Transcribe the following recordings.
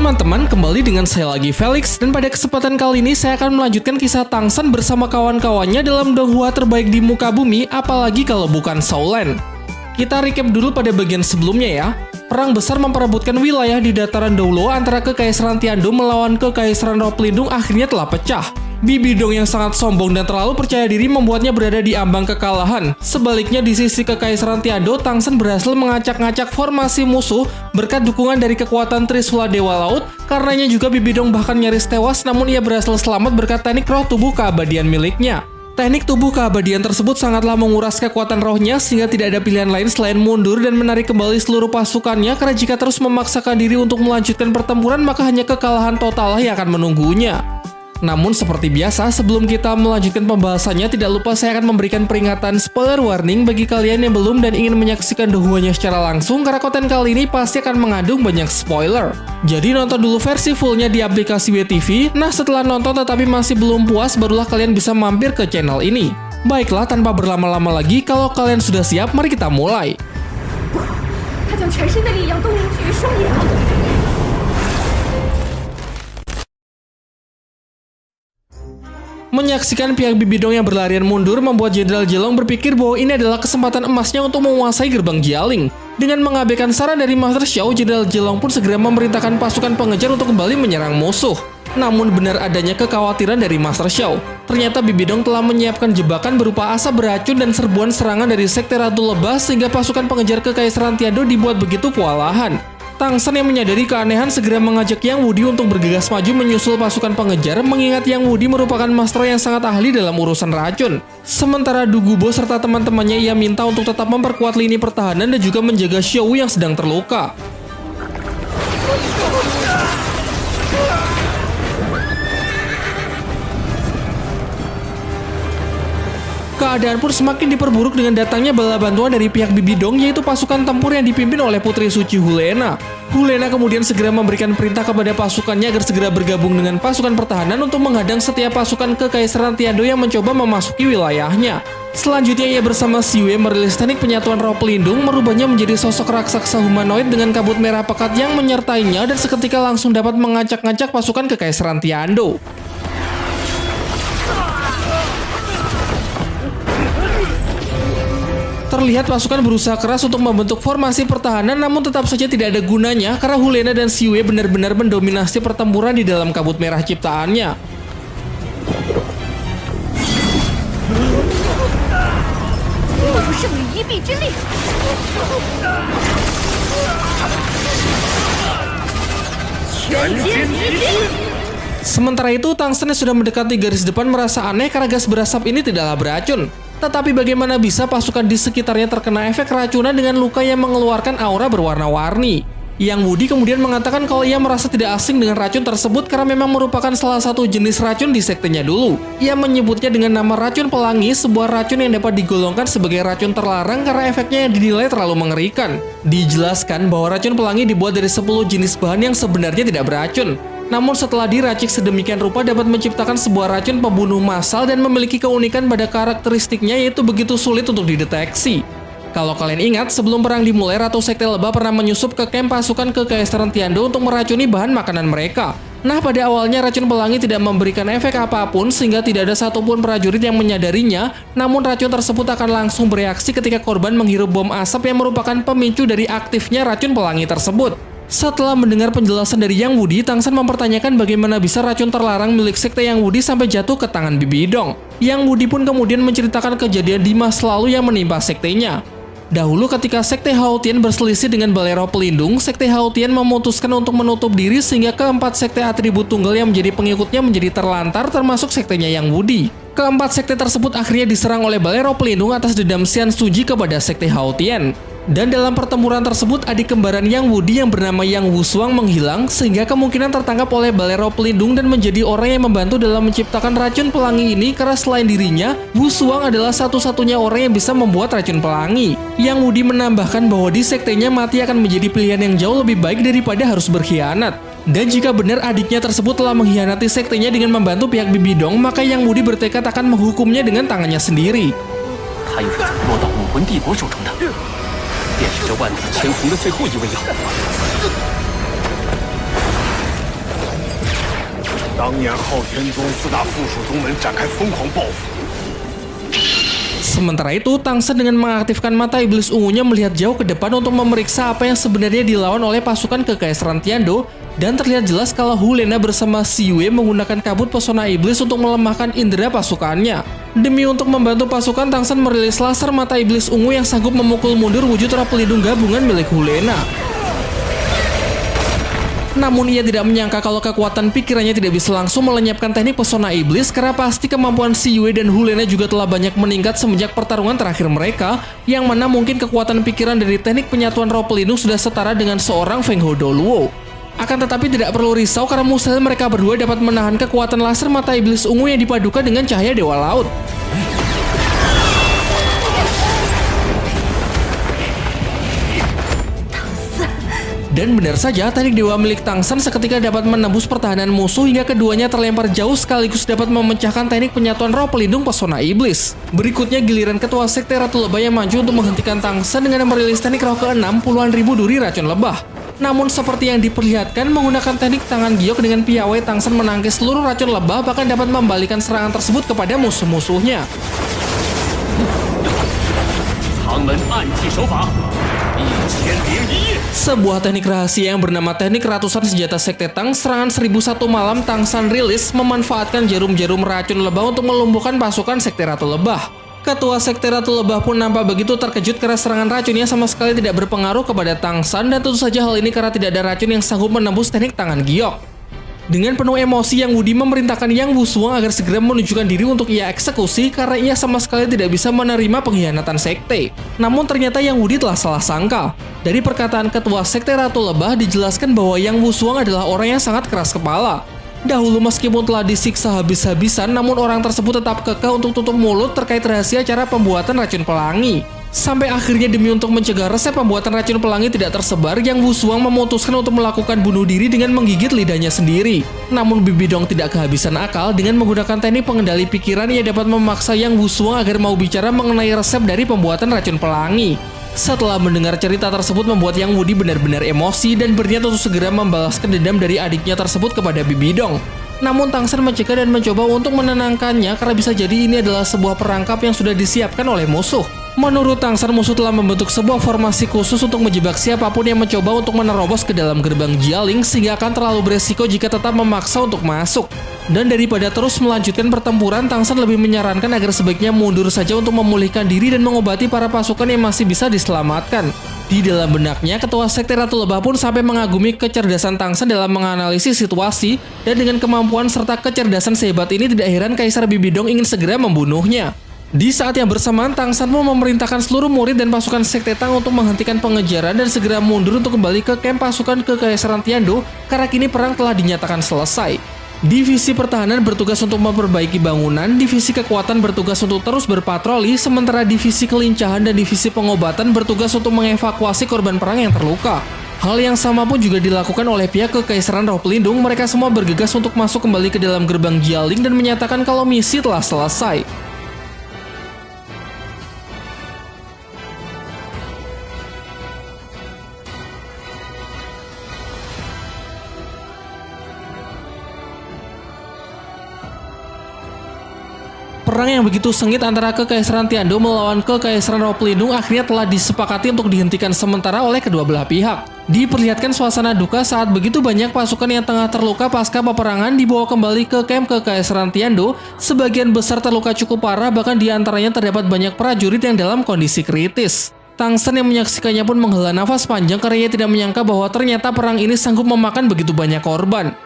teman-teman, kembali dengan saya lagi Felix, dan pada kesempatan kali ini saya akan melanjutkan kisah Tangsen bersama kawan-kawannya dalam donghua terbaik di muka bumi, apalagi kalau bukan Sauland. Kita recap dulu pada bagian sebelumnya ya. Perang besar memperebutkan wilayah di dataran Doulo antara Kekaisaran Tiandou melawan Kekaisaran Roplindung akhirnya telah pecah. Bibidong yang sangat sombong dan terlalu percaya diri membuatnya berada di ambang kekalahan. Sebaliknya di sisi Kekaisaran Tiandou, Tangsen berhasil mengacak-ngacak formasi musuh berkat dukungan dari kekuatan Trisula Dewa Laut. Karenanya juga Bibidong bahkan nyaris tewas, namun ia berhasil selamat berkat teknik roh tubuh keabadian miliknya. Teknik tubuh keabadian tersebut sangatlah menguras kekuatan rohnya sehingga tidak ada pilihan lain selain mundur dan menarik kembali seluruh pasukannya, karena jika terus memaksakan diri untuk melanjutkan pertempuran maka hanya kekalahan total yang akan menunggunya. Namun seperti biasa, sebelum kita melanjutkan pembahasannya, tidak lupa saya akan memberikan peringatan spoiler warning bagi kalian yang belum dan ingin menyaksikan donghua-nya secara langsung, karena konten kali ini pasti akan mengandung banyak spoiler. Jadi nonton dulu versi fullnya di aplikasi WeTV. Nah, setelah nonton tetapi masih belum puas, barulah kalian bisa mampir ke channel ini. Baiklah, tanpa berlama-lama lagi, kalau kalian sudah siap, mari kita mulai. Menyaksikan pihak Bibidong yang berlarian mundur membuat Jenderal Jelong berpikir bahwa ini adalah kesempatan emasnya untuk menguasai gerbang Jialing. Dengan mengabaikan saran dari Master Xiao, Jenderal Jelong pun segera memerintahkan pasukan pengejar untuk kembali menyerang musuh. Namun benar adanya kekhawatiran dari Master Xiao. Ternyata Bibidong telah menyiapkan jebakan berupa asap beracun dan serbuan serangan dari Sekte Ratu Lebah sehingga pasukan pengejar Kekaisaran Tiandou dibuat begitu kewalahan. Tangsen yang menyadari keanehan segera mengajak Yang Wudi untuk bergegas maju menyusul pasukan pengejar, mengingat Yang Wudi merupakan master yang sangat ahli dalam urusan racun. Sementara Du Gubo serta teman-temannya ia minta untuk tetap memperkuat lini pertahanan dan juga menjaga Xiao yang sedang terluka. Keadaan pun semakin diperburuk dengan datangnya bala bantuan dari pihak Bibidong, yaitu pasukan tempur yang dipimpin oleh Putri Suci Hulena. Hulena kemudian segera memberikan perintah kepada pasukannya agar segera bergabung dengan pasukan pertahanan untuk menghadang setiap pasukan Kekaisaran Tiandou yang mencoba memasuki wilayahnya. Selanjutnya ia bersama Xiue merilis teknik penyatuan roh pelindung, merubahnya menjadi sosok raksasa humanoid dengan kabut merah pekat yang menyertainya dan seketika langsung dapat mengacak-ngacak pasukan Kekaisaran Tiandou. Terlihat pasukan berusaha keras untuk membentuk formasi pertahanan, namun tetap saja tidak ada gunanya karena Hulena dan Xiue benar-benar mendominasi pertempuran di dalam kabut merah ciptaannya. Sementara itu, Tangsen yang sudah mendekati garis depan merasa aneh karena gas berasap ini tidaklah beracun. Tetapi bagaimana bisa pasukan di sekitarnya terkena efek racunan dengan luka yang mengeluarkan aura berwarna-warni? Yang Wudi kemudian mengatakan kalau ia merasa tidak asing dengan racun tersebut karena memang merupakan salah satu jenis racun di sektenya dulu. Ia menyebutnya dengan nama racun pelangi, sebuah racun yang dapat digolongkan sebagai racun terlarang karena efeknya yang dinilai terlalu mengerikan. Dijelaskan bahwa racun pelangi dibuat dari 10 jenis bahan yang sebenarnya tidak beracun. Namun setelah diracik sedemikian rupa dapat menciptakan sebuah racun pembunuh massal dan memiliki keunikan pada karakteristiknya, yaitu begitu sulit untuk dideteksi. Kalau kalian ingat, sebelum perang dimulai, Ratu Sekte Lebah pernah menyusup ke kamp pasukan Kekaisaran Tiandou untuk meracuni bahan makanan mereka. Nah, pada awalnya racun pelangi tidak memberikan efek apapun sehingga tidak ada satupun prajurit yang menyadarinya, namun racun tersebut akan langsung bereaksi ketika korban menghirup bom asap yang merupakan pemicu dari aktifnya racun pelangi tersebut. Setelah mendengar penjelasan dari Yang Wudi, Tangsen mempertanyakan bagaimana bisa racun terlarang milik Sekte Yang Wudi sampai jatuh ke tangan Bibidong. Yang Wudi pun kemudian menceritakan kejadian di masa lalu yang menimpa sektenya. Dahulu ketika Sekte Haotian berselisih dengan Balai Roh Pelindung, Sekte Haotian memutuskan untuk menutup diri sehingga keempat sekte atribut tunggal yang menjadi pengikutnya menjadi terlantar, termasuk sektenya Yang Wudi. Keempat sekte tersebut akhirnya diserang oleh Balai Roh Pelindung atas dendam Xian Suji kepada Sekte Haotian. Dan dalam pertempuran tersebut, adik kembaran Yang Wudi yang bernama Yang Wusuang menghilang, sehingga kemungkinan tertangkap oleh Balai Roh Pelindung dan menjadi orang yang membantu dalam menciptakan racun pelangi ini, karena selain dirinya, Wusuang adalah satu-satunya orang yang bisa membuat racun pelangi. Yang Wudi menambahkan bahwa di sektenya mati akan menjadi pilihan yang jauh lebih baik daripada harus berkhianat. Dan jika benar adiknya tersebut telah mengkhianati sektenya dengan membantu pihak Bibidong, maka Yang Wudi bertekad akan menghukumnya dengan tangannya sendiri. 便是这万紫千红的最后一味药。当年昊天宗4大附属宗门展开疯狂报复。 Sementara itu, Tang Shen dengan mengaktifkan mata iblis ungunya melihat jauh ke depan untuk memeriksa apa yang sebenarnya dilawan oleh pasukan Kekaisaran Tiando, dan terlihat jelas kalau Hu Lena bersama Xi Yue menggunakan kabut pesona iblis untuk melemahkan indera pasukannya. Demi untuk membantu pasukan, Tang Shen merilis laser mata iblis ungu yang sanggup memukul mundur wujud roh pelindung gabungan milik Hu Lena. Namun ia tidak menyangka kalau kekuatan pikirannya tidak bisa langsung melenyapkan teknik pesona iblis, karena pasti kemampuan Xi Yue dan Hu Lena juga telah banyak meningkat semenjak pertarungan terakhir mereka, yang mana mungkin kekuatan pikiran dari teknik penyatuan roh pelindung sudah setara dengan seorang Feng Hou Doluo. Akan tetapi tidak perlu risau karena mustahil mereka berdua dapat menahan kekuatan laser mata iblis ungu yang dipadukan dengan cahaya Dewa Laut. Dan benar saja, teknik dewa milik Tang Shen seketika dapat menembus pertahanan musuh hingga keduanya terlempar jauh sekaligus dapat memecahkan teknik penyatuan roh pelindung pesona iblis. Berikutnya giliran ketua sekte Ratu Lebah yang maju untuk menghentikan Tang Shen dengan merilis teknik roh ke-6 puluhan ribu duri racun lebah. Namun seperti yang diperlihatkan, menggunakan teknik tangan giok dengan piawai, Tang Shen menangkis seluruh racun lebah bahkan dapat membalikan serangan tersebut kepada musuh-musuhnya. Sebuah teknik rahasia yang bernama teknik ratusan senjata sekte Tang, serangan 1001 malam Tang Shen rilis memanfaatkan jarum-jarum racun lebah untuk melumpuhkan pasukan sekte Ratu Lebah. Ketua sekte Ratu Lebah pun nampak begitu terkejut karena serangan racunnya sama sekali tidak berpengaruh kepada Tang Shen, dan tentu saja hal ini karena tidak ada racun yang sanggup menembus teknik tangan giok. Dengan penuh emosi, Yang Wudi memerintahkan Yang Wushuang agar segera menunjukkan diri untuk ia eksekusi karena ia sama sekali tidak bisa menerima pengkhianatan sekte. Namun ternyata Yang Wudi telah salah sangka. Dari perkataan ketua sekte Ratu Lebah dijelaskan bahwa Yang Wushuang adalah orang yang sangat keras kepala. Dahulu meskipun telah disiksa habis-habisan, namun orang tersebut tetap kekeh untuk tutup mulut terkait rahasia cara pembuatan racun pelangi. Sampai akhirnya demi untuk mencegah resep pembuatan racun pelangi tidak tersebar, Yang Wushuang memutuskan untuk melakukan bunuh diri dengan menggigit lidahnya sendiri. Namun Bibi Dong tidak kehabisan akal. Dengan menggunakan teknik pengendali pikiran, ia dapat memaksa Yang Wushuang agar mau bicara mengenai resep dari pembuatan racun pelangi. Setelah mendengar cerita tersebut membuat Yang Wudi benar-benar emosi dan berniat untuk segera membalaskan dendam dari adiknya tersebut kepada Bibi Dong. Namun Tang Shen mencegah dan mencoba untuk menenangkannya karena bisa jadi ini adalah sebuah perangkap yang sudah disiapkan oleh musuh. Menurut Tang Shen, musuh telah membentuk sebuah formasi khusus untuk menjebak siapapun yang mencoba untuk menerobos ke dalam gerbang Jialing, sehingga akan terlalu beresiko jika tetap memaksa untuk masuk. Dan daripada terus melanjutkan pertempuran, Tang Shen lebih menyarankan agar sebaiknya mundur saja untuk memulihkan diri dan mengobati para pasukan yang masih bisa diselamatkan. Di dalam benaknya, ketua sekte Ratu Lebah pun sampai mengagumi kecerdasan Tang Shen dalam menganalisis situasi, dan dengan kemampuan serta kecerdasan sehebat ini tidak heran Kaisar Bibi Dong ingin segera membunuhnya. Di saat yang bersamaan, Tang Shen pun memerintahkan seluruh murid dan pasukan sekte Tang untuk menghentikan pengejaran dan segera mundur untuk kembali ke kamp pasukan Kekaisaran Tiando karena kini perang telah dinyatakan selesai. Divisi pertahanan bertugas untuk memperbaiki bangunan, divisi kekuatan bertugas untuk terus berpatroli, sementara divisi kelincahan dan divisi pengobatan bertugas untuk mengevakuasi korban perang yang terluka. Hal yang sama pun juga dilakukan oleh pihak Kekaisaran Roh Pelindung. Mereka semua bergegas untuk masuk kembali ke dalam gerbang Jialing dan menyatakan kalau misi telah selesai. Perang yang begitu sengit antara Kekaisaran Tiando melawan Kekaisaran Roh Pelindung akhirnya telah disepakati untuk dihentikan sementara oleh kedua belah pihak. Diperlihatkan suasana duka saat begitu banyak pasukan yang tengah terluka pasca peperangan dibawa kembali ke kamp Kekaisaran Tiando. Sebagian besar terluka cukup parah, bahkan diantaranya terdapat banyak prajurit yang dalam kondisi kritis. Tang Shen yang menyaksikannya pun menghela nafas panjang karena ia tidak menyangka bahwa ternyata perang ini sanggup memakan begitu banyak korban.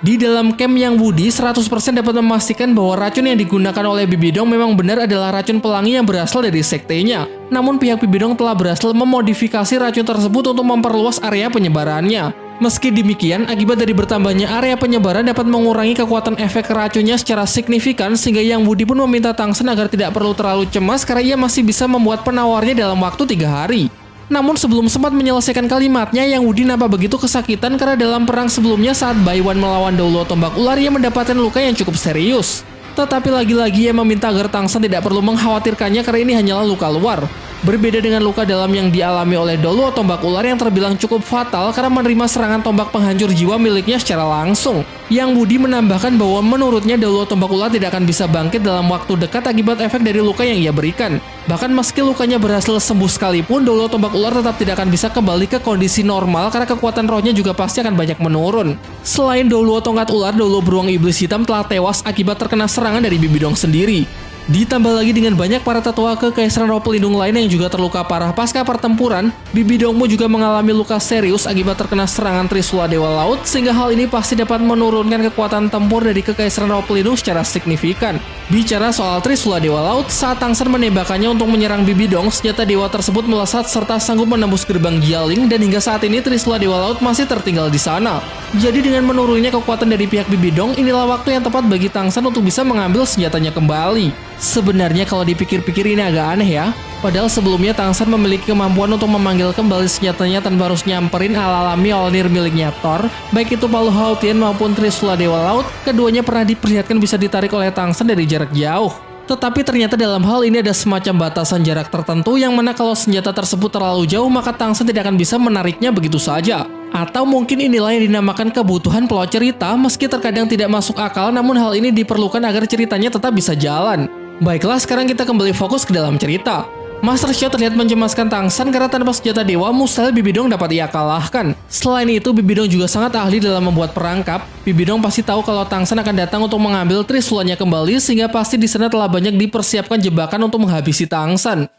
Di dalam camp Yang Wudi, 100% dapat memastikan bahwa racun yang digunakan oleh Bibi Dong memang benar adalah racun pelangi yang berasal dari sektenya. Namun pihak Bibi Dong telah berhasil memodifikasi racun tersebut untuk memperluas area penyebarannya. Meski demikian, akibat dari bertambahnya area penyebaran dapat mengurangi kekuatan efek racunnya secara signifikan, sehingga Yang Wudi pun meminta Tang Shen agar tidak perlu terlalu cemas karena ia masih bisa membuat penawarnya dalam waktu 3 hari. Namun sebelum sempat menyelesaikan kalimatnya, Yang Wudi nampak begitu kesakitan karena dalam perang sebelumnya saat Baiwan melawan Doluo Tombak Ular, ia mendapatkan luka yang cukup serius. Tetapi lagi-lagi ia meminta agar Tang Shen tidak perlu mengkhawatirkannya karena ini hanyalah luka luar. Berbeda dengan luka dalam yang dialami oleh Doluo Tombak Ular yang terbilang cukup fatal karena menerima serangan tombak penghancur jiwa miliknya secara langsung. Yang Budi menambahkan bahwa menurutnya Doluo Tombak Ular tidak akan bisa bangkit dalam waktu dekat akibat efek dari luka yang ia berikan. Bahkan meski lukanya berhasil sembuh sekalipun, Doluo Tombak Ular tetap tidak akan bisa kembali ke kondisi normal karena kekuatan rohnya juga pasti akan banyak menurun. Selain Doluo Tongkat Ular, Doluo Beruang Iblis Hitam telah tewas akibat terkena serangan dari Bibi Dong sendiri. Ditambah lagi dengan banyak para tetua kekaisaran roh pelindung lain yang juga terluka parah pasca pertempuran, Bibi Dongmu juga mengalami luka serius akibat terkena serangan Trisula Dewa Laut, sehingga hal ini pasti dapat menurunkan kekuatan tempur dari kekaisaran roh pelindung secara signifikan. Bicara soal Trisula Dewa Laut, saat Tang San menembakkannya untuk menyerang Bibi Dong, senjata dewa tersebut melesat serta sanggup menembus gerbang Jialing, dan hingga saat ini Trisula Dewa Laut masih tertinggal di sana. Jadi dengan menurunnya kekuatan dari pihak Bibi Dong, inilah waktu yang tepat bagi Tang San untuk bisa mengambil senjatanya kembali. Sebenarnya kalau dipikir-pikir ini agak aneh ya. Padahal sebelumnya Tang San memiliki kemampuan untuk memanggil kembali senjatanya tanpa harus nyamperin ala-ala Mjolnir miliknya Thor. Baik itu Palu Hautian maupun Trisula Dewa Laut, keduanya pernah diperlihatkan bisa ditarik oleh Tang San dari jarak jauh. Tetapi ternyata dalam hal ini ada semacam batasan jarak tertentu yang mana kalau senjata tersebut terlalu jauh maka Tang San tidak akan bisa menariknya begitu saja. Atau mungkin inilah yang dinamakan kebutuhan plot cerita, meski terkadang tidak masuk akal, namun hal ini diperlukan agar ceritanya tetap bisa jalan. Baiklah, sekarang kita kembali fokus ke dalam cerita. Master Xiao terlihat mencemaskan Tang San karena tanpa senjata dewa, mustahil Bibi Dong dapat ia kalahkan. Selain itu, Bibi Dong juga sangat ahli dalam membuat perangkap. Bibi Dong pasti tahu kalau Tang San akan datang untuk mengambil Trisulanya kembali, sehingga pasti di sana telah banyak dipersiapkan jebakan untuk menghabisi Tang San.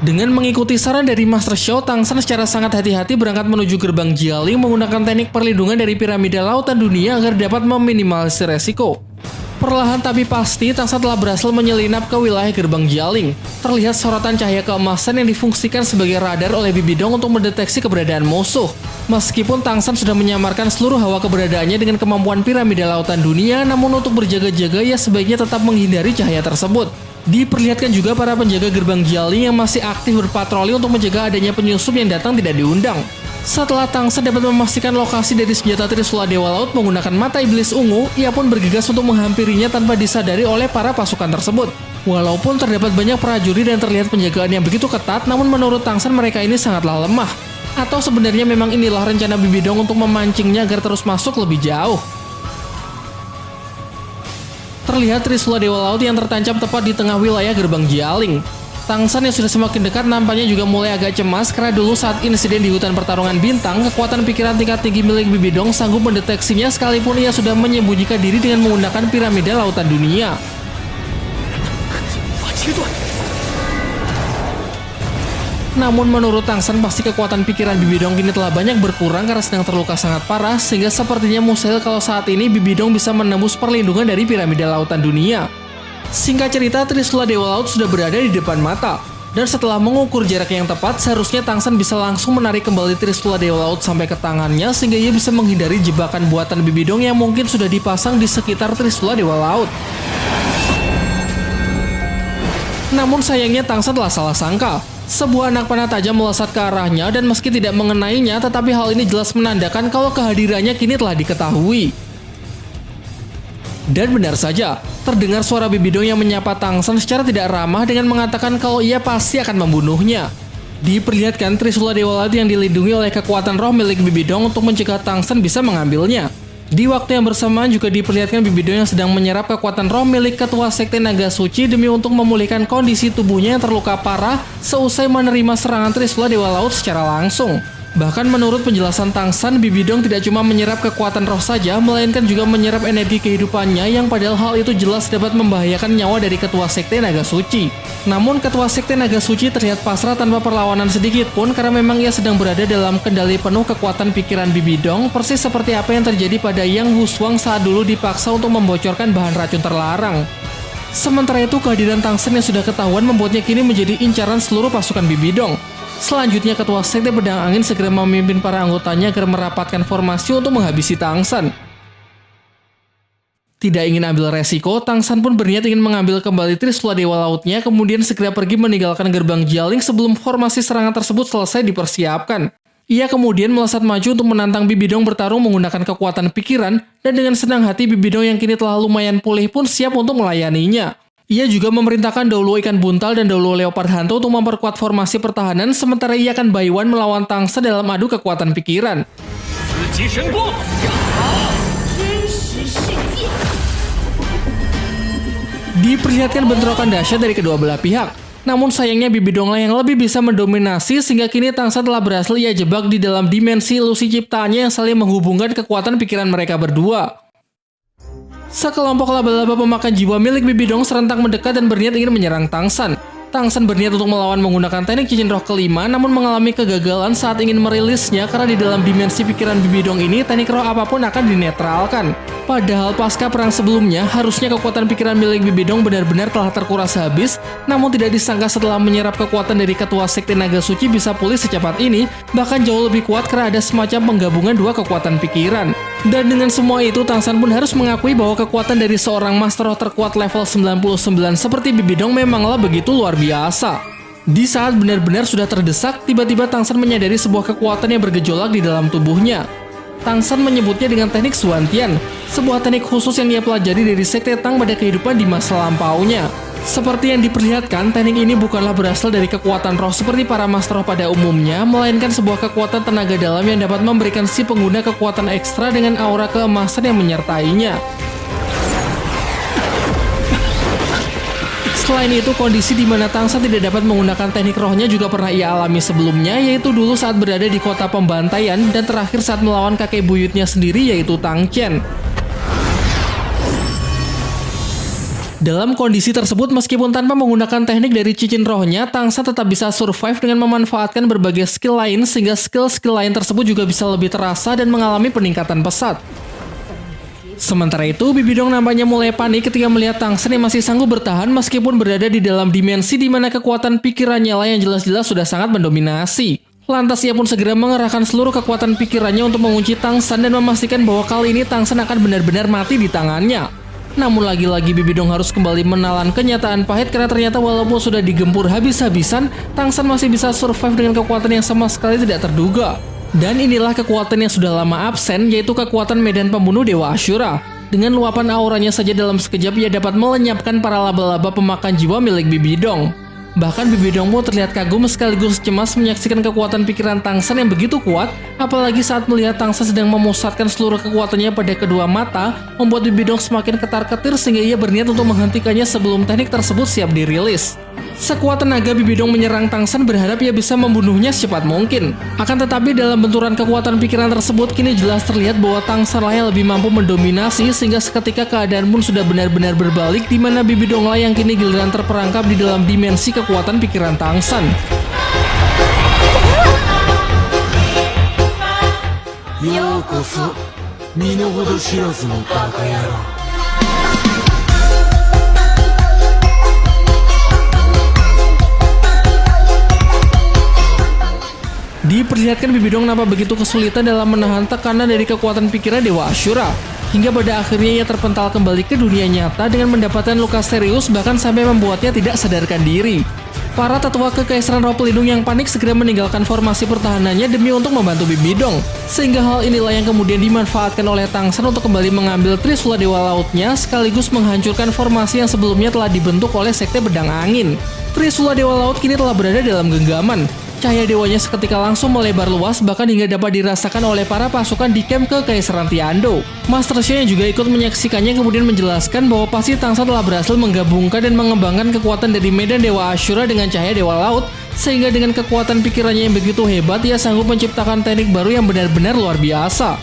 Dengan mengikuti saran dari Master Xiao, Tang San secara sangat hati-hati berangkat menuju gerbang Jialing menggunakan teknik perlindungan dari piramida lautan dunia agar dapat meminimalisir resiko. Perlahan tapi pasti, Tang San telah berhasil menyelinap ke wilayah gerbang Jialing. Terlihat sorotan cahaya keemasan yang difungsikan sebagai radar oleh Bibi Dong untuk mendeteksi keberadaan musuh. Meskipun Tang San sudah menyamarkan seluruh hawa keberadaannya dengan kemampuan piramida lautan dunia, namun untuk berjaga-jaga ia sebaiknya tetap menghindari cahaya tersebut. Diperlihatkan juga para penjaga gerbang Jialing yang masih aktif berpatroli untuk mencegah adanya penyusup yang datang tidak diundang. Setelah Tang San dapat memastikan lokasi dari senjata Trisula Dewa Laut menggunakan mata iblis ungu, ia pun bergegas untuk menghampirinya tanpa disadari oleh para pasukan tersebut. Walaupun terdapat banyak prajurit dan terlihat penjagaan yang begitu ketat, namun menurut Tang San mereka ini sangatlah lemah. Atau sebenarnya memang inilah rencana Bibi Dong untuk memancingnya agar terus masuk lebih jauh. Terlihat Trisula Dewa Laut yang tertancap tepat di tengah wilayah gerbang Jialing. Tang San yang sudah semakin dekat nampaknya juga mulai agak cemas karena dulu saat insiden di hutan pertarungan bintang, kekuatan pikiran tingkat tinggi milik Bibi Dong sanggup mendeteksinya sekalipun ia sudah menyembunyikan diri dengan menggunakan piramida lautan dunia. Namun menurut Tang San pasti kekuatan pikiran Bibi Dong kini telah banyak berkurang karena sedang terluka sangat parah, sehingga sepertinya mustahil kalau saat ini Bibi Dong bisa menembus perlindungan dari piramida lautan dunia. Singkat cerita, Trisula Dewa Laut sudah berada di depan mata. Dan setelah mengukur jarak yang tepat, seharusnya Tang San bisa langsung menarik kembali Trisula Dewa Laut sampai ke tangannya sehingga ia bisa menghindari jebakan buatan Bibi Dong yang mungkin sudah dipasang di sekitar Trisula Dewa Laut. Namun sayangnya Tang San telah salah sangka. Sebuah anak panah tajam melesat ke arahnya dan meski tidak mengenainya, tetapi hal ini jelas menandakan kalau kehadirannya kini telah diketahui. Dan benar saja, terdengar suara Bibi Dong yang menyapa Tang San secara tidak ramah dengan mengatakan kalau ia pasti akan membunuhnya. Diperlihatkan Trisula Dewa Laut yang dilindungi oleh kekuatan roh milik Bibi Dong untuk mencegah Tang San bisa mengambilnya. Di waktu yang bersamaan juga diperlihatkan Bibi Dong yang sedang menyerap kekuatan roh milik ketua sekte naga suci demi untuk memulihkan kondisi tubuhnya yang terluka parah seusai menerima serangan Trisula Dewa Laut secara langsung. Bahkan menurut penjelasan Tang San, Bibi Dong tidak cuma menyerap kekuatan roh saja, melainkan juga menyerap energi kehidupannya yang padahal hal itu jelas dapat membahayakan nyawa dari ketua sekte naga suci. Namun ketua sekte naga suci terlihat pasrah tanpa perlawanan sedikit pun karena memang ia sedang berada dalam kendali penuh kekuatan pikiran Bibi Dong, persis seperti apa yang terjadi pada Yang Wushuang saat dulu dipaksa untuk membocorkan bahan racun terlarang. Sementara itu kehadiran Tang San yang sudah ketahuan membuatnya kini menjadi incaran seluruh pasukan Bibi Dong. Selanjutnya ketua sekte pedang angin segera memimpin para anggotanya agar merapatkan formasi untuk menghabisi Tang San. Tidak ingin ambil resiko, Tang San pun berniat ingin mengambil kembali Trisula Dewa Lautnya, kemudian segera pergi meninggalkan gerbang Jialing sebelum formasi serangan tersebut selesai dipersiapkan. Ia kemudian melesat maju untuk menantang Bibi Dong bertarung menggunakan kekuatan pikiran, dan dengan senang hati Bibi Dong yang kini telah lumayan pulih pun siap untuk melayaninya. Ia juga memerintahkan Doulo ikan buntal dan Doulo leopard hantu untuk memperkuat formasi pertahanan, sementara ia akan Baiwan melawan Tangsa dalam adu kekuatan pikiran. Diperlihatkan bentrokan dahsyat dari kedua belah pihak. Namun sayangnya Bibi Dongla yang lebih bisa mendominasi sehingga kini Tangsa telah berhasil ia jebak di dalam dimensi ilusi ciptaannya yang saling menghubungkan kekuatan pikiran mereka berdua. Sekelompok laba-laba pemakan jiwa milik Bibi Dong serentak mendekat dan berniat ingin menyerang Tangsan. Tangsan berniat untuk melawan menggunakan teknik cincin roh kelima, namun mengalami kegagalan saat ingin merilisnya karena di dalam dimensi pikiran Bibi Dong ini teknik roh apapun akan dinetralkan. Padahal pasca perang sebelumnya, harusnya kekuatan pikiran milik Bibi Dong benar-benar telah terkuras habis, namun tidak disangka setelah menyerap kekuatan dari ketua sekte naga suci bisa pulih secepat ini, bahkan jauh lebih kuat karena ada semacam penggabungan dua kekuatan pikiran. Dan dengan semua itu, Tangsan pun harus mengakui bahwa kekuatan dari seorang master roh terkuat level 99 seperti Bibi Dong memanglah begitu luar biasa. Di saat benar-benar sudah terdesak, tiba-tiba Tangsan menyadari sebuah kekuatan yang bergejolak di dalam tubuhnya. Tangsan menyebutnya dengan teknik Suantian, sebuah teknik khusus yang ia pelajari dari sekte Tang pada kehidupan di masa lampaunya. Seperti yang diperlihatkan, teknik ini bukanlah berasal dari kekuatan roh seperti para master roh pada umumnya, melainkan sebuah kekuatan tenaga dalam yang dapat memberikan si pengguna kekuatan ekstra dengan aura keemasan yang menyertainya. Selain itu, kondisi di mana Tangsan tidak dapat menggunakan teknik rohnya juga pernah ia alami sebelumnya, yaitu dulu saat berada di kota pembantaian dan terakhir saat melawan kakek buyutnya sendiri, yaitu Tang Chen. Dalam kondisi tersebut, meskipun tanpa menggunakan teknik dari cincin rohnya, Tangsan tetap bisa survive dengan memanfaatkan berbagai skill lain sehingga skill-skill lain tersebut juga bisa lebih terasa dan mengalami peningkatan pesat. Sementara itu, Bibi Dong nampaknya mulai panik ketika melihat Tangsan yang masih sanggup bertahan meskipun berada di dalam dimensi di mana kekuatan pikirannya lah yang jelas-jelas sudah sangat mendominasi. Lantas ia pun segera mengerahkan seluruh kekuatan pikirannya untuk mengunci Tangsan dan memastikan bahwa kali ini Tangsan akan benar-benar mati di tangannya. Namun lagi-lagi Bibi Dong harus kembali menelan kenyataan pahit karena ternyata walaupun sudah digempur habis-habisan, Tangsan masih bisa survive dengan kekuatan yang sama sekali tidak terduga. Dan inilah kekuatan yang sudah lama absen, yaitu kekuatan medan pembunuh Dewa Ashura. Dengan luapan auranya saja dalam sekejap ia dapat melenyapkan para laba-laba pemakan jiwa milik Bibi Dong. Bahkan Bibi Dong pun terlihat kagum sekaligus cemas menyaksikan kekuatan pikiran Tangsan yang begitu kuat, apalagi saat melihat Tangsan sedang memusatkan seluruh kekuatannya pada kedua mata, membuat Bibi Dong semakin ketar-ketir sehingga ia berniat untuk menghentikannya sebelum teknik tersebut siap dirilis. Sekuat tenaga Bibi Dong menyerang Tangsan berharap ia bisa membunuhnya secepat mungkin. Akan tetapi dalam benturan kekuatan pikiran tersebut kini jelas terlihat bahwa Tangsan lah yang lebih mampu mendominasi sehingga seketika keadaan pun sudah benar-benar berbalik di mana Bibi Dong lah yang kini giliran terperangkap di dalam dimensi kekuatan pikiran Tangsan. Yokoso, Minohodo Shirazu no Bakayaro. Diperlihatkan Bibi Dong nampak begitu kesulitan dalam menahan tekanan dari kekuatan pikiran Dewa Ashura. Hingga pada akhirnya ia terpental kembali ke dunia nyata dengan mendapatkan luka serius bahkan sampai membuatnya tidak sadarkan diri. Para tetua kekaisaran roh pelindung yang panik segera meninggalkan formasi pertahanannya demi untuk membantu Bibi Dong. Sehingga hal inilah yang kemudian dimanfaatkan oleh Tangsan untuk kembali mengambil Trisula Dewa Lautnya sekaligus menghancurkan formasi yang sebelumnya telah dibentuk oleh Sekte Pedang Angin. Trisula Dewa Laut kini telah berada dalam genggaman. Cahaya dewanya seketika langsung melebar luas bahkan hingga dapat dirasakan oleh para pasukan di camp kekaisaran Tiando. Master Xia yang juga ikut menyaksikannya kemudian menjelaskan bahwa pasti Tangsan telah berhasil menggabungkan dan mengembangkan kekuatan dari medan Dewa Ashura dengan cahaya Dewa Laut, sehingga dengan kekuatan pikirannya yang begitu hebat ia sanggup menciptakan teknik baru yang benar-benar luar biasa.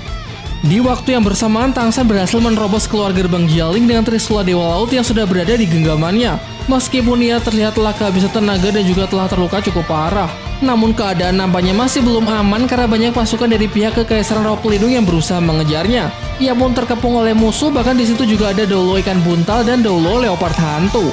Di waktu yang bersamaan, Tangsan berhasil menerobos keluar gerbang Jialing dengan Trisula Dewa Laut yang sudah berada di genggamannya. Meskipun ia terlihat telah kehabisan tenaga dan juga telah terluka cukup parah. Namun keadaan nampaknya masih belum aman karena banyak pasukan dari pihak kekaisaran roh pelindung yang berusaha mengejarnya. Ia pun terkepung oleh musuh, bahkan di situ juga ada Doulo ikan buntal dan Doulo leopard hantu.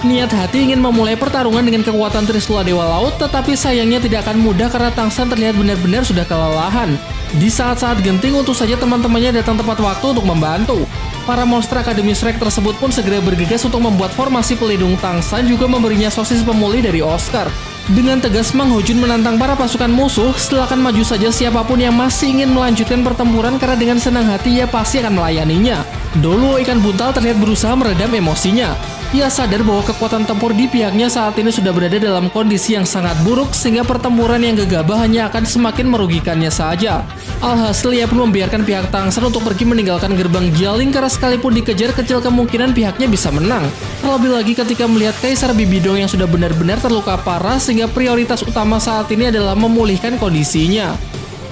Niat hati ingin memulai pertarungan dengan kekuatan Trisula Dewa Laut, tetapi sayangnya tidak akan mudah karena Tangsan terlihat benar-benar sudah kelelahan. Di saat-saat genting, untung saja teman-temannya datang tepat waktu untuk membantu. Para monster Akademi Shrek tersebut pun segera bergegas untuk membuat formasi pelindung Tangsan, juga memberinya sosis pemulih dari Oscar. Dengan tegas Mang Hojun menantang para pasukan musuh, silakan maju saja siapapun yang masih ingin melanjutkan pertempuran karena dengan senang hati ia pasti akan melayaninya. Doulo ikan buntal terlihat berusaha meredam emosinya. Ia sadar bahwa kekuatan tempur di pihaknya saat ini sudah berada dalam kondisi yang sangat buruk sehingga pertempuran yang gegabah hanya akan semakin merugikannya saja. Alhasil ia pun membiarkan pihak Tangsan untuk pergi meninggalkan gerbang Jialing karena sekalipun dikejar kecil kemungkinan pihaknya bisa menang. Terlebih lagi ketika melihat Kaisar Bibidong yang sudah benar-benar terluka parah sehingga prioritas utama saat ini adalah memulihkan kondisinya.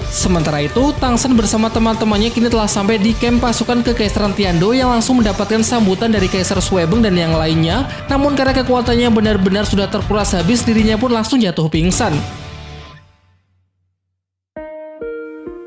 Sementara itu, Tangsan bersama teman-temannya kini telah sampai di camp pasukan Kekaisaran Tiando yang langsung mendapatkan sambutan dari Kaisar Suebeng dan yang lainnya. Namun karena kekuatannya benar-benar sudah terkuras habis, dirinya pun langsung jatuh pingsan.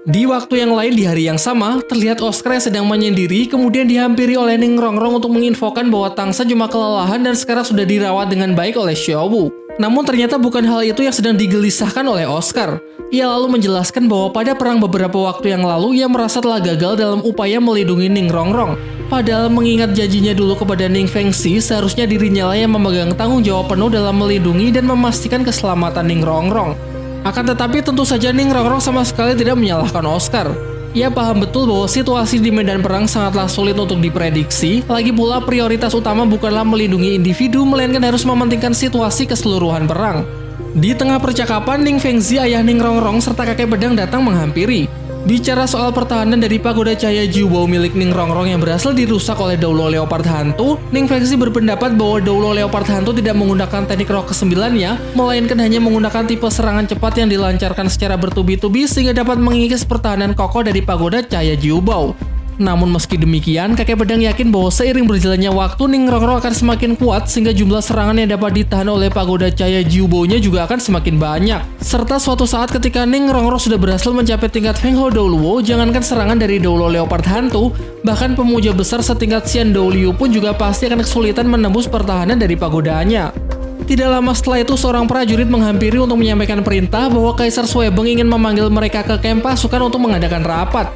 Di waktu yang lain di hari yang sama, terlihat Oscar yang sedang menyendiri kemudian dihampiri oleh Ning Rongrong untuk menginfokan bahwa Tangsan cuma kelelahan dan sekarang sudah dirawat dengan baik oleh Xiaowu. Namun ternyata bukan hal itu yang sedang digelisahkan oleh Oscar. Ia lalu menjelaskan bahwa pada perang beberapa waktu yang lalu ia merasa telah gagal dalam upaya melindungi Ning Rongrong. Padahal mengingat janjinya dulu kepada Ning Fengxi, seharusnya dirinya lah yang memegang tanggung jawab penuh dalam melindungi dan memastikan keselamatan Ning Rongrong. Akan tetapi tentu saja Ning Rongrong sama sekali tidak menyalahkan Oscar. Ia paham betul bahwa situasi di medan perang sangatlah sulit untuk diprediksi, lagi pula prioritas utama bukanlah melindungi individu, melainkan harus mementingkan situasi keseluruhan perang. Di tengah percakapan, Ning Fengxi, ayah Ning Rongrong, serta kakek pedang datang menghampiri. Bicara soal pertahanan dari pagoda cahaya Jiubao milik Ning Rongrong yang berhasil dirusak oleh Daulo Leopard Hantu, Ning Fengxi berpendapat bahwa Daulo Leopard Hantu tidak menggunakan teknik roh ke-9-nya, melainkan hanya menggunakan tipe serangan cepat yang dilancarkan secara bertubi-tubi sehingga dapat mengikis pertahanan kokoh dari pagoda cahaya Jiubao. Namun meski demikian, kakek pedang yakin bahwa seiring berjalannya waktu, Ning Rongrong akan semakin kuat sehingga jumlah serangan yang dapat ditahan oleh pagoda cahaya Jiubao-nya juga akan semakin banyak. Serta suatu saat ketika Ning Rongrong sudah berhasil mencapai tingkat Feng Hou Douluo, jangankan serangan dari Daulo Leopard Hantu, bahkan pemuja besar setingkat Xian Douliu pun juga pasti akan kesulitan menembus pertahanan dari pagodanya. Tidak lama setelah itu, seorang prajurit menghampiri untuk menyampaikan perintah bahwa Kaisar Suebeng ingin memanggil mereka ke camp pasukan untuk mengadakan rapat.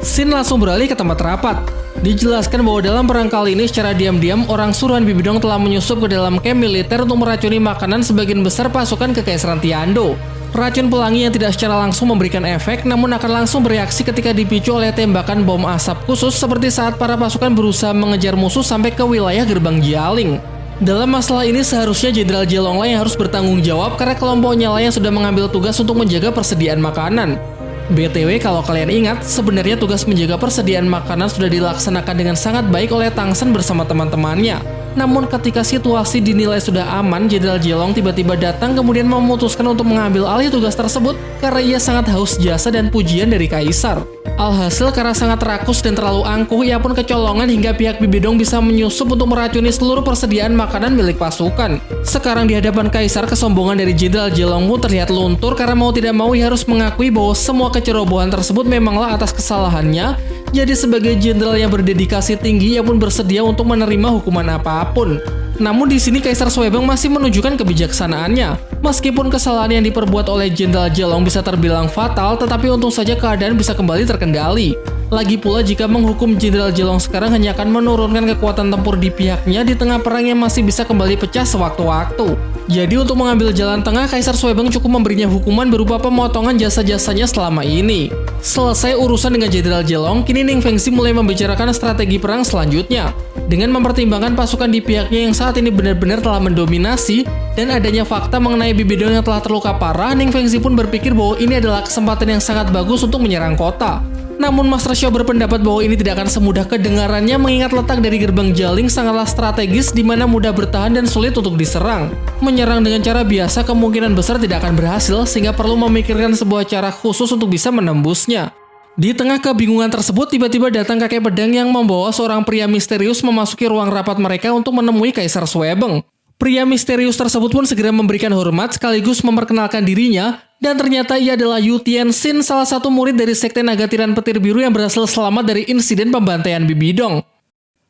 Xin langsung beralih ke tempat rapat. Dijelaskan bahwa dalam perang kali ini secara diam-diam orang suruhan Bibidong telah menyusup ke dalam camp militer untuk meracuni makanan sebagian besar pasukan Kekaisaran Tiando. Racun pelangi yang tidak secara langsung memberikan efek namun akan langsung bereaksi ketika dipicu oleh tembakan bom asap khusus seperti saat para pasukan berusaha mengejar musuh sampai ke wilayah gerbang Jialing. Dalam masalah ini seharusnya Jenderal Jelong lah yang harus bertanggung jawab karena kelompoknya lah yang sudah mengambil tugas untuk menjaga persediaan makanan. BTW kalau kalian ingat, sebenarnya tugas menjaga persediaan makanan sudah dilaksanakan dengan sangat baik oleh Tangsan bersama teman-temannya. Namun ketika situasi dinilai sudah aman, Jenderal Jelong tiba-tiba datang kemudian memutuskan untuk mengambil alih tugas tersebut karena ia sangat haus jasa dan pujian dari Kaisar. Alhasil karena sangat rakus dan terlalu angkuh, ia pun kecolongan hingga pihak Bibidong bisa menyusup untuk meracuni seluruh persediaan makanan milik pasukan. Sekarang di hadapan Kaisar, kesombongan dari Jenderal Jelong pun terlihat luntur karena mau tidak mau ia harus mengakui bahwa semua kecerobohan tersebut memanglah atas kesalahannya. Jadi sebagai jenderal yang berdedikasi tinggi, ia pun bersedia untuk menerima hukuman apapun. Namun di sini Kaisar Suebeng masih menunjukkan kebijaksanaannya. Meskipun kesalahan yang diperbuat oleh Jenderal Jelong bisa terbilang fatal, tetapi untung saja keadaan bisa kembali terkendali. Lagi pula jika menghukum Jenderal Jelong sekarang hanya akan menurunkan kekuatan tempur di pihaknya di tengah perang yang masih bisa kembali pecah sewaktu-waktu. Jadi untuk mengambil jalan tengah, Kaisar Suebeng cukup memberinya hukuman berupa pemotongan jasa-jasanya selama ini. Selesai urusan dengan Jenderal Jelong, kini Ning Fengxi mulai membicarakan strategi perang selanjutnya. Dengan mempertimbangkan pasukan di pihaknya yang saat ini benar-benar telah mendominasi dan adanya fakta mengenai Bibidong yang telah terluka parah, Ning Fengxi pun berpikir bahwa ini adalah kesempatan yang sangat bagus untuk menyerang kota. Namun Master Xiao berpendapat bahwa ini tidak akan semudah kedengarannya mengingat letak dari gerbang Jialing sangatlah strategis di mana mudah bertahan dan sulit untuk diserang. Menyerang dengan cara biasa kemungkinan besar tidak akan berhasil sehingga perlu memikirkan sebuah cara khusus untuk bisa menembusnya. Di tengah kebingungan tersebut, tiba-tiba datang kakek pedang yang membawa seorang pria misterius memasuki ruang rapat mereka untuk menemui Kaisar Suebeng. Pria misterius tersebut pun segera memberikan hormat sekaligus memperkenalkan dirinya, dan ternyata ia adalah Yu Tianxin, salah satu murid dari Sekte Naga Tiran Petir Biru yang berhasil selamat dari insiden pembantaian Bibidong.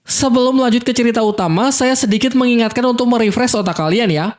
Sebelum lanjut ke cerita utama, saya sedikit mengingatkan untuk merefresh otak kalian ya.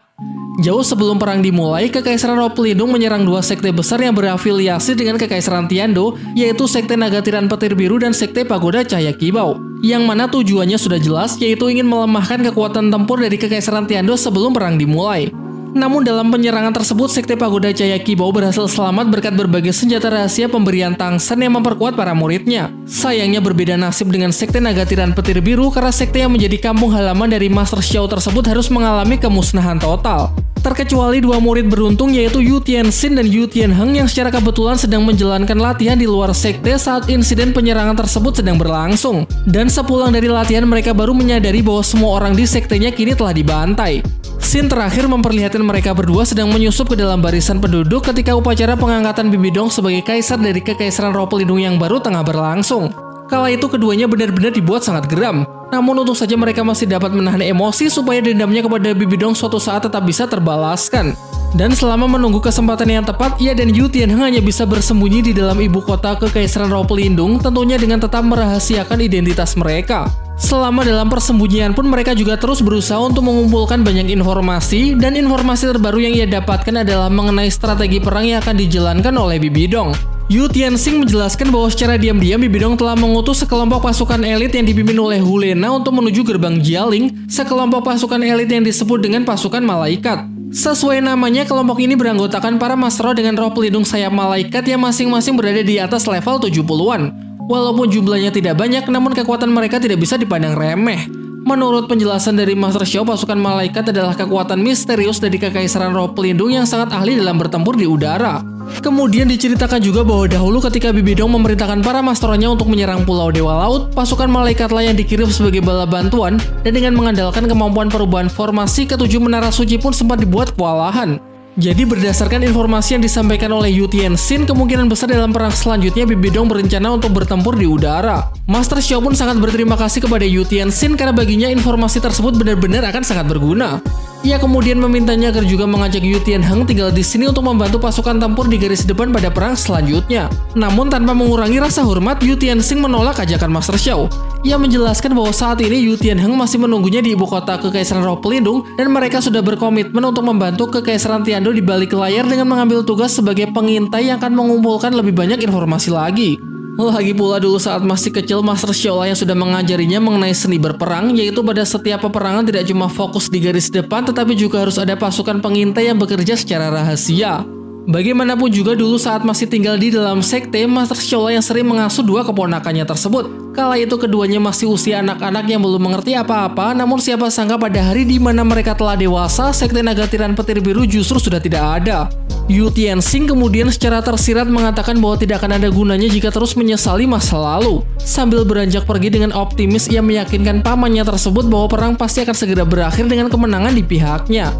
Jauh sebelum perang dimulai, Kekaisaran Roh Pelindung menyerang dua sekte besar yang berafiliasi dengan Kekaisaran Tiando, yaitu Sekte Naga Tiran Petir Biru dan Sekte Pagoda Cahaya Kibau. Yang mana tujuannya sudah jelas, yaitu ingin melemahkan kekuatan tempur dari Kekaisaran Tiando sebelum perang dimulai. Namun dalam penyerangan tersebut, Sekte Pagoda Cahaya Kibau berhasil selamat berkat berbagai senjata rahasia pemberian Tang Sen yang memperkuat para muridnya. Sayangnya berbeda nasib dengan Sekte Naga Tiran Petir Biru karena sekte yang menjadi kampung halaman dari Master Xiao tersebut harus mengalami kemusnahan total. Terkecuali dua murid beruntung yaitu Yu Tianxin dan Yu Tianheng yang secara kebetulan sedang menjalankan latihan di luar sekte saat insiden penyerangan tersebut sedang berlangsung. Dan sepulang dari latihan mereka baru menyadari bahwa semua orang di sektenya kini telah dibantai. Scene terakhir memperlihatkan mereka berdua sedang menyusup ke dalam barisan penduduk ketika upacara pengangkatan Bibi Dong sebagai kaisar dari Kekaisaran Roh Pelindung yang baru tengah berlangsung. Kala itu keduanya benar-benar dibuat sangat geram. Namun untung saja mereka masih dapat menahan emosi supaya dendamnya kepada Bibi Dong suatu saat tetap bisa terbalaskan. Dan selama menunggu kesempatan yang tepat, ia dan Yu Tianheng hanya bisa bersembunyi di dalam ibu kota Kekaisaran Roh Pelindung, tentunya dengan tetap merahasiakan identitas mereka. Selama dalam persembunyian pun mereka juga terus berusaha untuk mengumpulkan banyak informasi, dan informasi terbaru yang ia dapatkan adalah mengenai strategi perang yang akan dijalankan oleh Bibi Dong. Yu Tianxing menjelaskan bahwa secara diam-diam Bibi Dong telah mengutus sekelompok pasukan elit yang dipimpin oleh Hu Lena untuk menuju gerbang Jialing, sekelompok pasukan elit yang disebut dengan pasukan malaikat. Sesuai namanya, kelompok ini beranggotakan para Master Roh dengan roh pelindung sayap malaikat yang masing-masing berada di atas level 70-an. Walaupun jumlahnya tidak banyak, namun kekuatan mereka tidak bisa dipandang remeh. Menurut penjelasan dari Master Xiao, pasukan malaikat adalah kekuatan misterius dari Kekaisaran Roh Pelindung yang sangat ahli dalam bertempur di udara. Kemudian diceritakan juga bahwa dahulu ketika Bibi Dong memerintahkan para masternya untuk menyerang Pulau Dewa Laut, pasukan malaikatlah yang dikirim sebagai bala bantuan, dan dengan mengandalkan kemampuan perubahan formasi, ketujuh menara suci pun sempat dibuat kewalahan. Jadi berdasarkan informasi yang disampaikan oleh Yu Tianxin, kemungkinan besar dalam perang selanjutnya Bibi Dong berencana untuk bertempur di udara. Master Xiao pun sangat berterima kasih kepada Yu Tianxin karena baginya informasi tersebut benar-benar akan sangat berguna. Ia kemudian memintanya agar juga mengajak Yu Tianheng tinggal di sini untuk membantu pasukan tempur di garis depan pada perang selanjutnya. Namun tanpa mengurangi rasa hormat, Yu Tianxing menolak ajakan Master Xiao. Ia menjelaskan bahwa saat ini Yu Tianheng masih menunggunya di ibu kota Kekaisaran Roh Pelindung dan mereka sudah berkomitmen untuk membantu Kekaisaran Tiando di balik layar dengan mengambil tugas sebagai pengintai yang akan mengumpulkan lebih banyak informasi lagi. Lagi pula dulu saat masih kecil, Master Xiao yang sudah mengajarinya mengenai seni berperang, yaitu pada setiap peperangan tidak cuma fokus di garis depan, tetapi juga harus ada pasukan pengintai yang bekerja secara rahasia. Bagaimanapun juga dulu saat masih tinggal di dalam sekte, Master Xiao yang sering mengasuh dua keponakannya tersebut. Kala itu keduanya masih usia anak-anak yang belum mengerti apa-apa, namun siapa sangka pada hari di mana mereka telah dewasa, sekte Naga Tiran Petir Biru justru sudah tidak ada. Yu Tianxing kemudian secara tersirat mengatakan bahwa tidak akan ada gunanya jika terus menyesali masa lalu. Sambil beranjak pergi dengan optimis, ia meyakinkan pamannya tersebut bahwa perang pasti akan segera berakhir dengan kemenangan di pihaknya.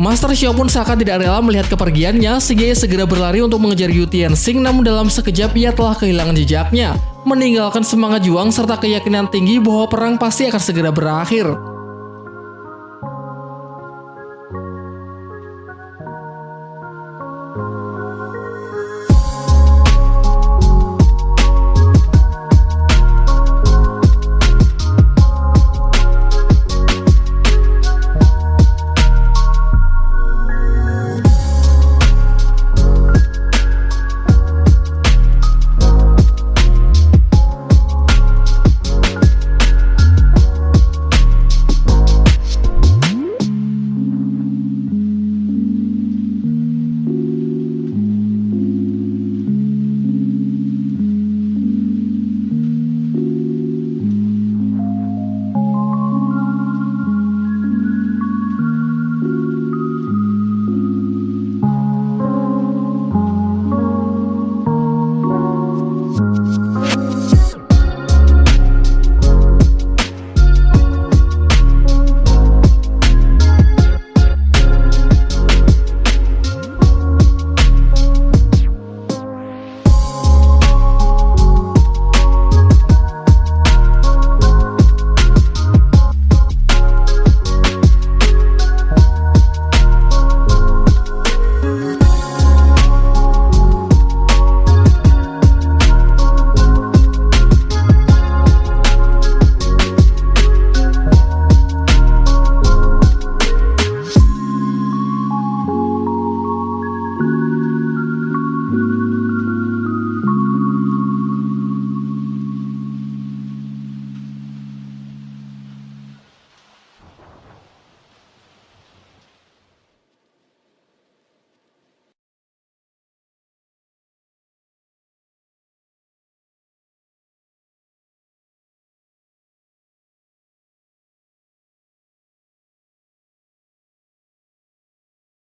Master Xiao pun seakan tidak rela melihat kepergiannya, sehingga ia segera berlari untuk mengejar Yu Tianxing, namun dalam sekejap ia telah kehilangan jejaknya, meninggalkan semangat juang serta keyakinan tinggi bahwa perang pasti akan segera berakhir.